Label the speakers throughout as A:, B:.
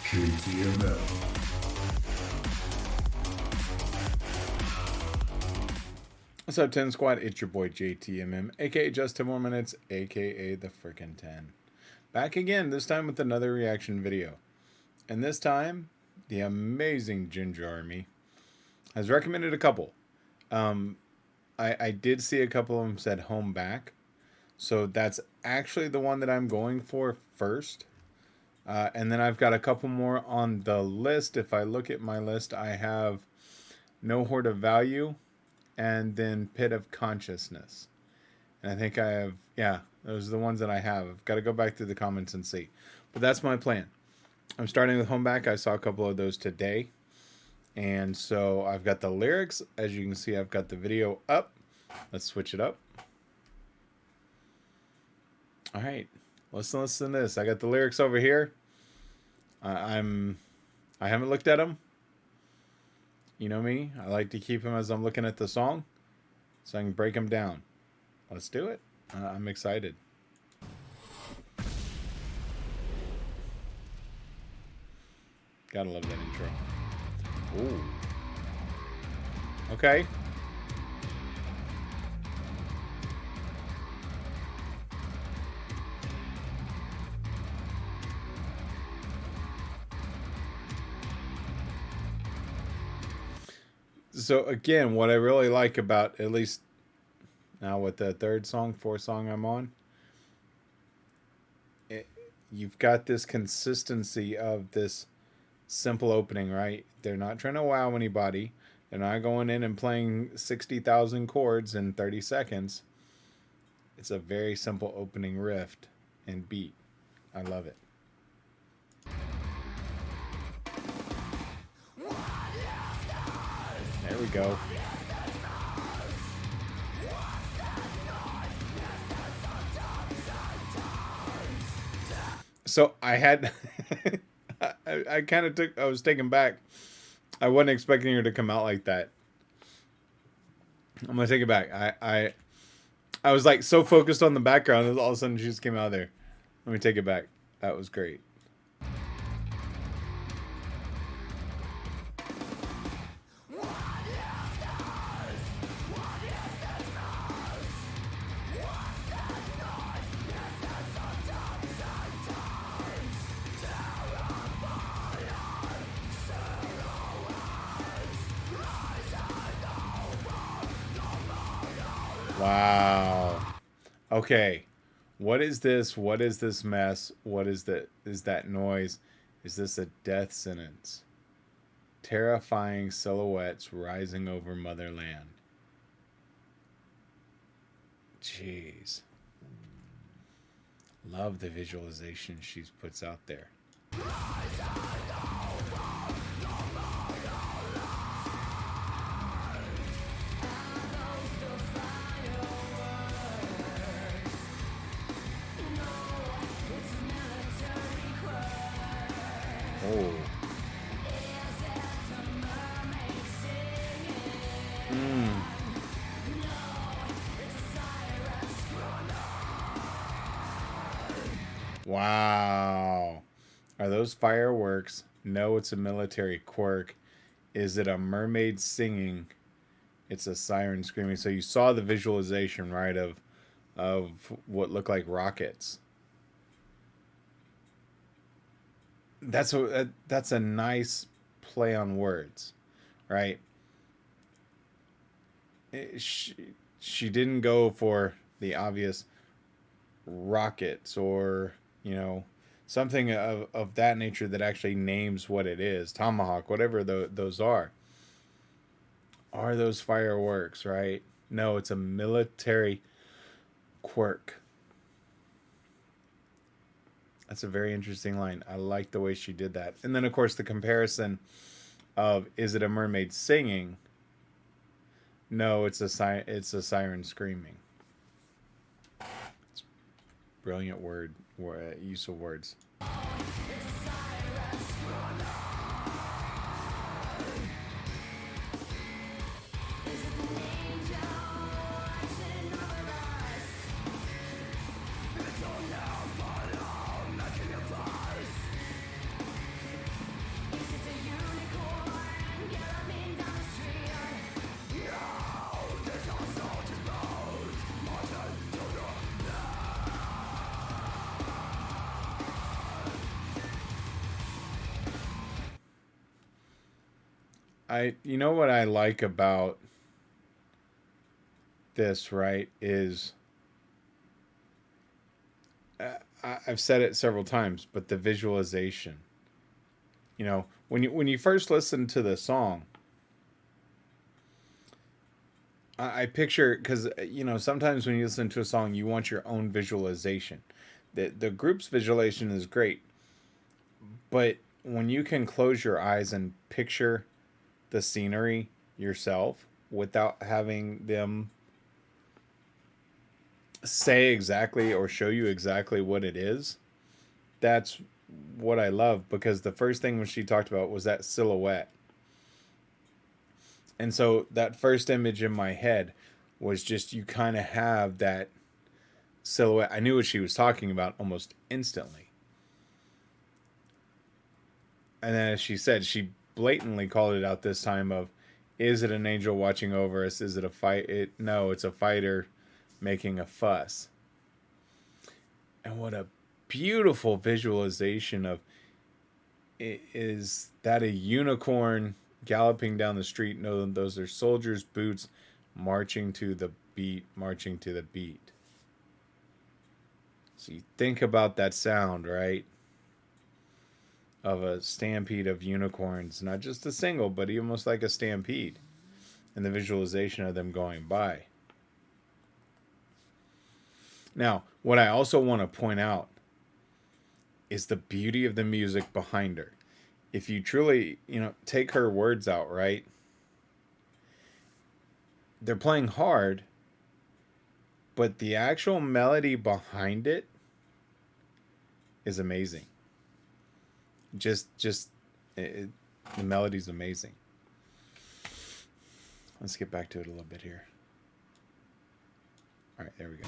A: JTMM.
B: What's up, 10 Squad? It's your boy JTMM, aka Just 10 More Minutes, aka the frickin' 10. Back again, this time with another reaction video. And this time, the amazing Ginger Army has recommended a couple. I did see a couple of them said home back. So that's actually the one that I'm going for first. And then I've got a couple more on the list. If I look at my list, I have No Hoard of Value, and then Pit of Consciousness. And I think I have, yeah, those are the ones that I have. I've got to go back through the comments and see. But that's my plan. I'm starting with Home Back. I saw a couple of those today. And so I've got the lyrics. As you can see, I've got the video up. Let's switch it up. All right. Let's listen to this. I got the lyrics over here. I haven't looked at them. You know me, I like to keep them as I'm looking at the song so I can break them down. Let's do it. I'm excited. Gotta love that intro. Ooh. Okay. So again, what I really like about, at least now with the fourth song I'm on, you've got this consistency of this simple opening, right? They're not trying to wow anybody. They're not going in and playing 60,000 chords in 30 seconds. It's a very simple opening riff and beat. I love it. There we go. So I had, I kind of I was taken back. I wasn't expecting her to come out like that. I'm gonna take it back. I was like so focused on the background, and all of a sudden she just came out of there. Let me take it back. That was great. Wow. Okay. What is this? What is this mess? What is that? Is that noise? Is this a death sentence? Terrifying silhouettes rising over motherland. Jeez. Love the visualization she puts out there. Oh. Wow. Are those fireworks? No, it's a military quirk. Is it a mermaid singing? It's a siren screaming. So you saw the visualization, right, of what looked like rockets. That's a nice play on words, right? She didn't go for the obvious rockets or, you know, something of that nature that actually names what it is. Tomahawk, whatever those are. Are those fireworks, right? No, it's a military quirk. That's a very interesting line. I like the way she did that. And then, of course, the comparison of, is it a mermaid singing? No, it's a siren screaming. It's brilliant use of words. You know what I like about this, right, is I've said it several times, but the visualization. You know, when you first listen to the song, I picture, because you know, sometimes when you listen to a song, you want your own visualization. The group's visualization is great, but when you can close your eyes and picture the scenery yourself without having them say exactly or show you exactly what it is, that's what I love, because the first thing when she talked about was that silhouette. And so that first image in my head was just, you kind of have that silhouette. I knew what she was talking about almost instantly. And then, as she said, she blatantly called it out this time of, is it an angel watching over us? Is it a fight? No, it's a fighter making a fuss. And what a beautiful visualization of, is that a unicorn galloping down the street? No, those are soldiers' boots marching to the beat, marching to the beat. So you think about that sound, right? Of a stampede of unicorns, not just a single, but almost like a stampede, and the visualization of them going by. Now, what I also want to point out is the beauty of the music behind her. If you truly, you know, take her words out, right? They're playing hard, but the actual melody behind it is amazing. Just the melody's amazing. Let's get back to it a little bit here. All right, there we go.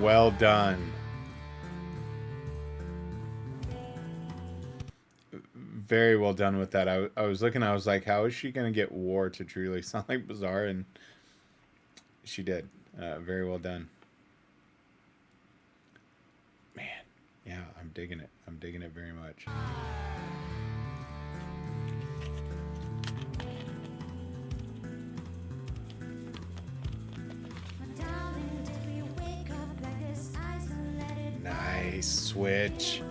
B: Well done. Very well done with that. I was looking, I was like, how is she going to get War to truly sound like Bizarre? And she did. Very well done. Man, yeah, I'm digging it. I'm digging it very much. Nice switch.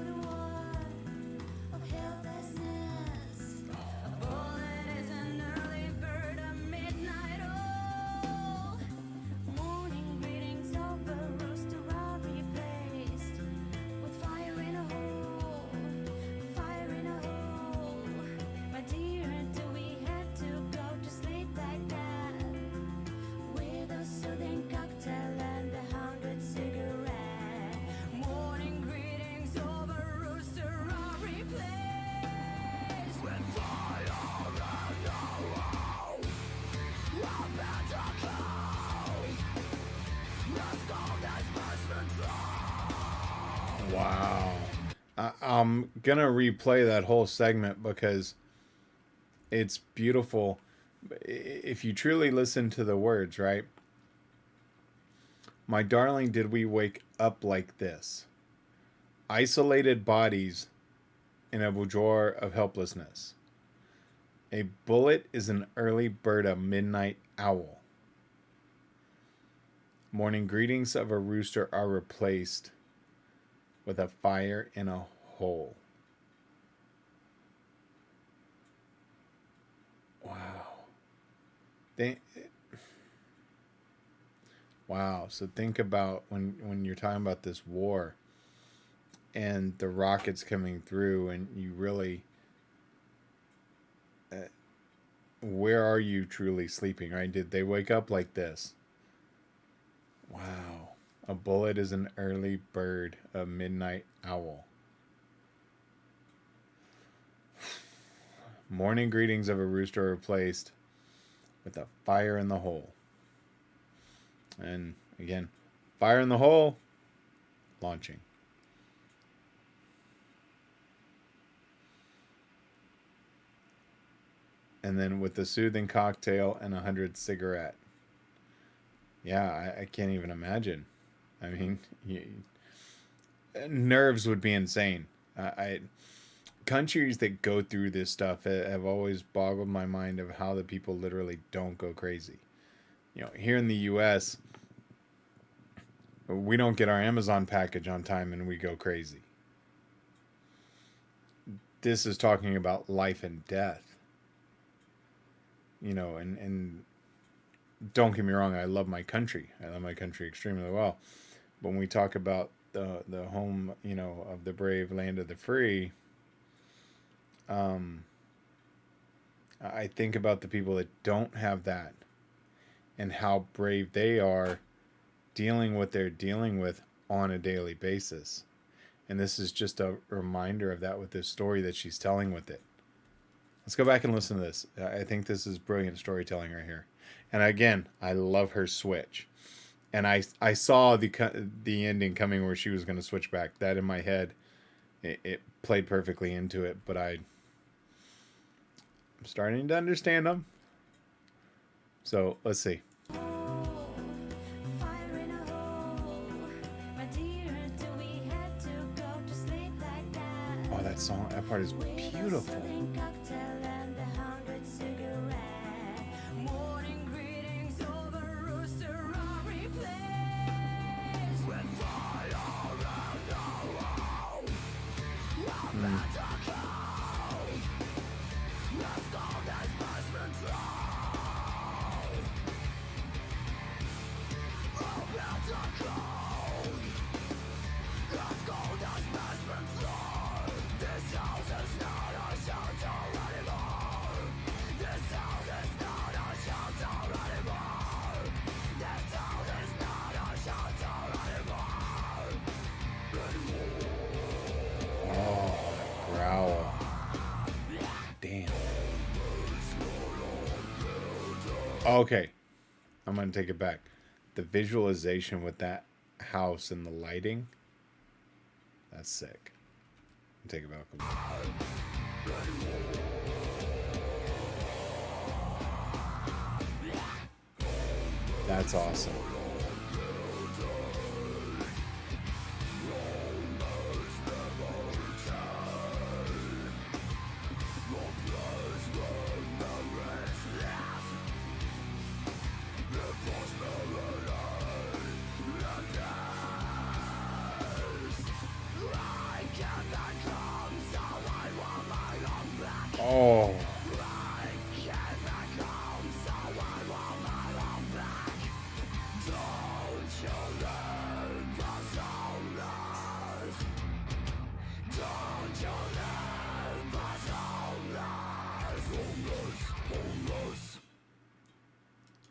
B: Wow. I'm going to replay that whole segment because it's beautiful. If you truly listen to the words, right? My darling, did we wake up like this? Isolated bodies in a boudoir of helplessness. A bullet is an early bird, a midnight owl. Morning greetings of a rooster are replaced with a fire in a hole. Wow. Wow. So think about when you're talking about this war and the rockets coming through, and you really, where are you truly sleeping, right? Did they wake up like this? Wow. A bullet is an early bird, a midnight owl. Morning greetings of a rooster replaced with a fire in the hole. And again, fire in the hole, launching. And then with the soothing cocktail and 100 cigarette. Yeah, I can't even imagine. I mean, nerves would be insane. Countries that go through this stuff have always boggled my mind of how the people literally don't go crazy. You know, here in the U.S., we don't get our Amazon package on time and we go crazy. This is talking about life and death. You know, and don't get me wrong, I love my country. I love my country extremely well. But when we talk about the home, you know, of the brave, land of the free, I think about the people that don't have that and how brave they are dealing with what they're dealing with on a daily basis. And this is just a reminder of that with this story that she's telling with it. Let's go back and listen to this. I think this is brilliant storytelling right here. And again, I love her switch. And I saw the ending coming where she was going to switch back. That in my head, it played perfectly into it. But I'm starting to understand them. So let's see. Oh, that song, that part is beautiful. Growl. Damn. Okay. I'm going to take it back. The visualization with that house and the lighting, that's sick. Take it back. That's awesome. Oh.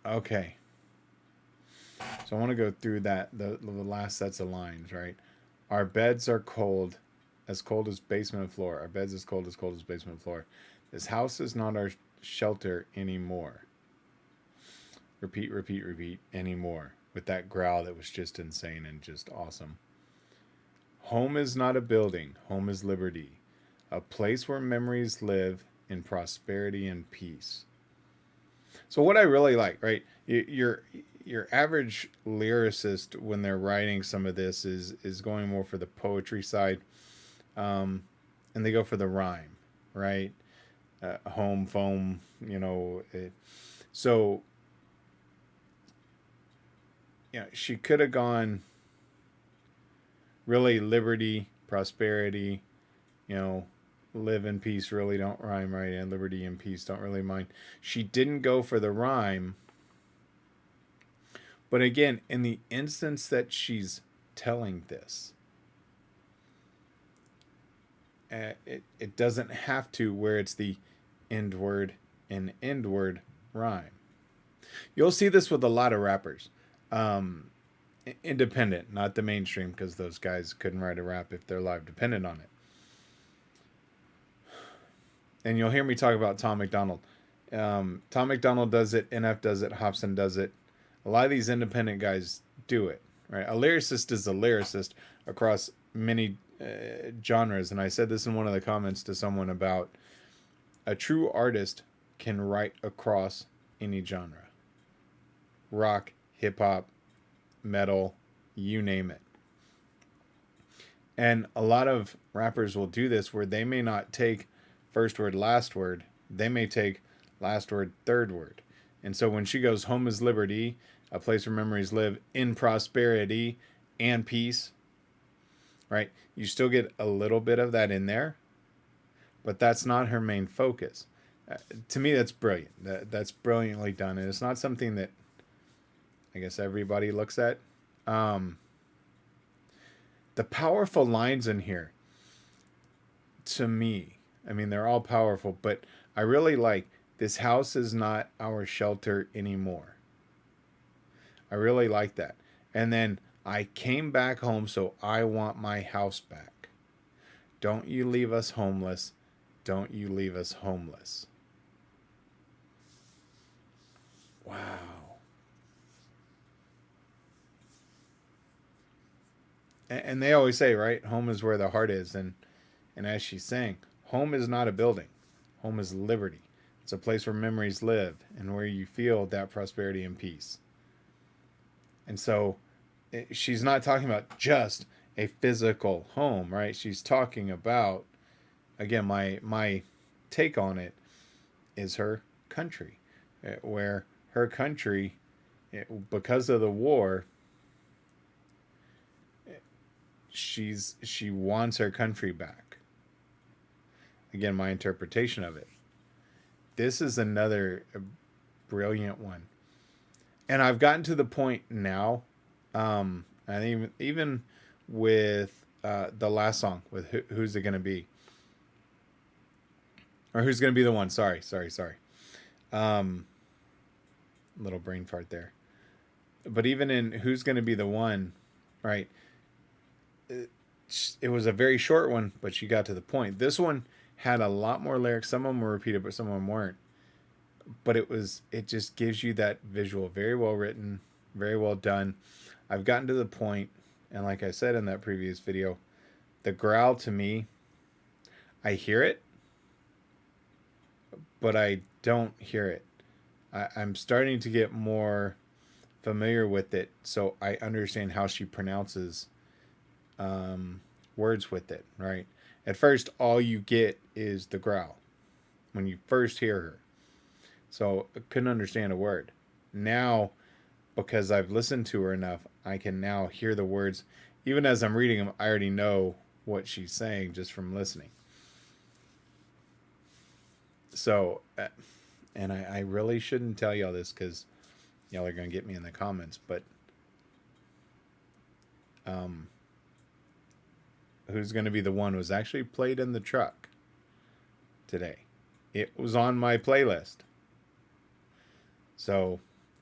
B: Okay. So I want to go through that, the last sets of lines, right? Our beds are cold as basement floor. Our beds as cold as basement floor. This house is not our shelter anymore. Repeat, repeat, repeat, anymore. With that growl that was just insane and just awesome. Home is not a building. Home is liberty. A place where memories live in prosperity and peace. So what I really like, right? Your average lyricist, when they're writing some of this, is going more for the poetry side, and they go for the rhyme, right? Home, foam, you know. So, you know, she could have gone really liberty, prosperity, you know, live in peace really don't rhyme, right? And liberty and peace don't really mind. She didn't go for the rhyme. But again, in the instance that she's telling this, it doesn't have to where it's the end word and end word rhyme. You'll see this with a lot of rappers. independent, not the mainstream, because those guys couldn't write a rap if their life depended on it. And you'll hear me talk about Tom McDonald. Tom McDonald does it, NF does it, Hobson does it. A lot of these independent guys do it, right? A lyricist is a lyricist across many genres. And I said this in one of the comments to someone about a true artist can write across any genre. Rock, hip hop, metal, you name it. And a lot of rappers will do this where they may not take first word, last word. They may take last word, third word. And so when she goes, home is liberty, a place where memories live in prosperity and peace, right? You still get a little bit of that in there, but that's not her main focus. To me, that's brilliant. That's brilliantly done. And it's not something that I guess everybody looks at. The powerful lines in here, to me, I mean, they're all powerful, but I really like, this house is not our shelter anymore. I really like that. And then, I came back home, so I want my house back. Don't you leave us homeless. Don't you leave us homeless. Wow. And they always say, right, home is where the heart is. And as she's saying, home is not a building. Home is liberty. It's a place where memories live and where you feel that prosperity and peace. And so she's not talking about just a physical home, right? She's talking about, again, my take on it is her country, where her country, because of the war, she wants her country back. Again, my interpretation of it. This is another brilliant one. And I've gotten to the point now, and even with the last song, with who's it going to be? Or who's going to be the one? Sorry. Little brain fart there. But even in who's going to be the one, right? It was a very short one, but she got to the point. This one had a lot more lyrics. Some of them were repeated, but some of them weren't. But it just gives you that visual. Very well written, very well done. I've gotten to the point, and like I said in that previous video, the growl to me, I hear it, but I don't hear it. I'm starting to get more familiar with it, so I understand how she pronounces words with it, right? At first, all you get is the growl when you first hear her. So I couldn't understand a word. Now, because I've listened to her enough, I can now hear the words. Even as I'm reading them, I already know what she's saying just from listening. So, and I really shouldn't tell y'all this because y'all are going to get me in the comments, but who's going to be the one was actually played in the truck today. It was on my playlist. So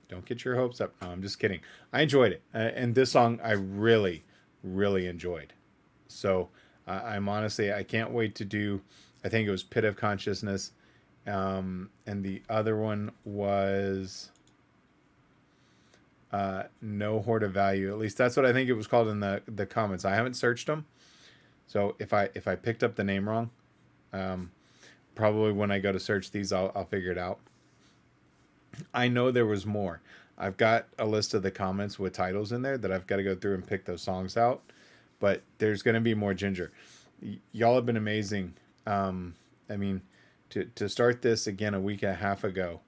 B: don't get your hopes up. No, I'm just kidding. I enjoyed it. And this song I really, really enjoyed. So I'm honestly, I can't wait to do, I think it was Pit of Consciousness. And the other one was No Hoard of Value. At least that's what I think it was called in the comments. I haven't searched them. So if I picked up the name wrong, probably when I go to search these, I'll figure it out. I know there was more. I've got a list of the comments with titles in there that I've got to go through and pick those songs out. But there's going to be more Ginger. Y'all have been amazing. I mean, to start this again a week and a half ago,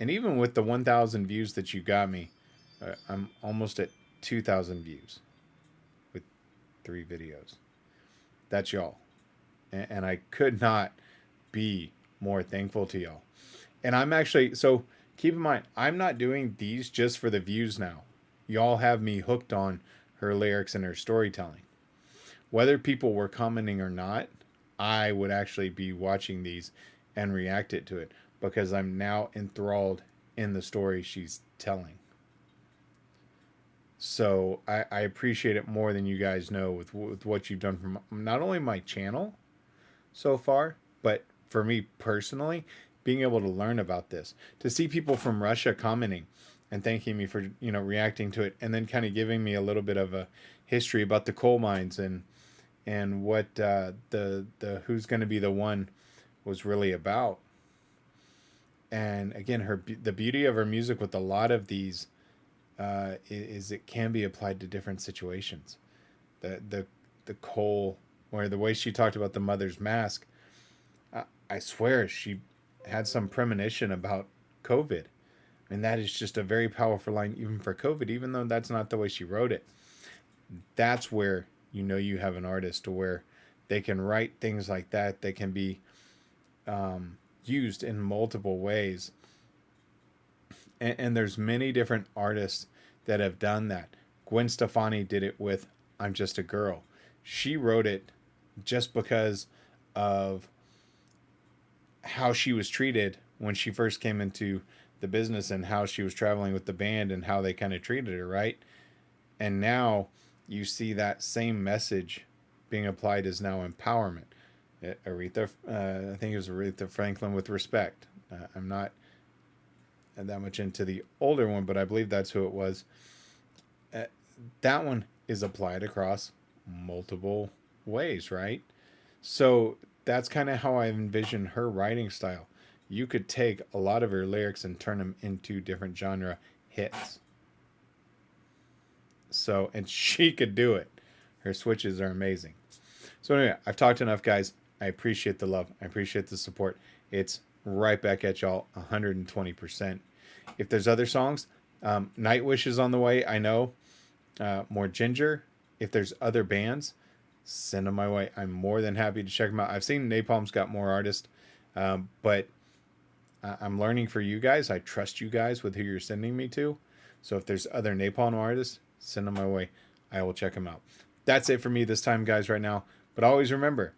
B: and even with the 1,000 views that you got me, I'm almost at 2,000 views with 3 videos. That's y'all. And I could not be more thankful to y'all. And I'm actually, so keep in mind, I'm not doing these just for the views now. Y'all have me hooked on her lyrics and her storytelling. Whether people were commenting or not, I would actually be watching these and react it to it because I'm now enthralled in the story she's telling. So I appreciate it more than you guys know with what you've done for not only my channel so far, but for me personally, being able to learn about this, to see people from Russia commenting and thanking me for, you know, reacting to it, and then kind of giving me a little bit of a history about the coal mines and what the who's going to be the one was really about. And again, the beauty of her music with a lot of these is it can be applied to different situations. The coal, or the way she talked about the mother's mask, I swear she had some premonition about COVID. And that is just a very powerful line, even for COVID, even though that's not the way she wrote it. That's where you know you have an artist, to where they can write things like that. They can be used in multiple ways. And there's many different artists that have done that. Gwen Stefani did it with I'm Just a Girl. She wrote it just because of how she was treated when she first came into the business, and how she was traveling with the band and how they kind of treated her, right? And now you see that same message being applied as now empowerment. Aretha, I think it was Aretha Franklin with Respect. I'm not that much into the older one, but I believe that's who it was. That one is applied across multiple ways, right? So that's kind of how I envision her writing style. You could take a lot of her lyrics and turn them into different genre hits. So, and she could do it. Her switches are amazing. So anyway, I've talked enough, guys. I appreciate the love. I appreciate the support. It's right back at y'all 120%. If there's other songs, Nightwish is on the way. I know. More Ginger. If there's other bands, send them my way. I'm more than happy to check them out. I've seen Napalm's got more artists, but I'm learning for you guys. I trust you guys with who you're sending me to. So if there's other Napalm artists, send them my way. I will check them out. That's it for me this time, guys, right now. But always remember,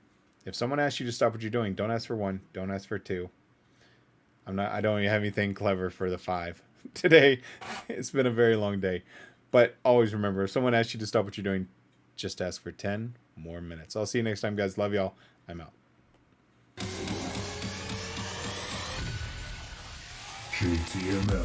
B: if someone asks you to stop what you're doing, don't ask for 1, don't ask for 2. I don't have anything clever for the 5. Today, it's been a very long day. But always remember, if someone asks you to stop what you're doing, just ask for 10 more minutes. I'll see you next time, guys. Love y'all. I'm out.
A: JTMM.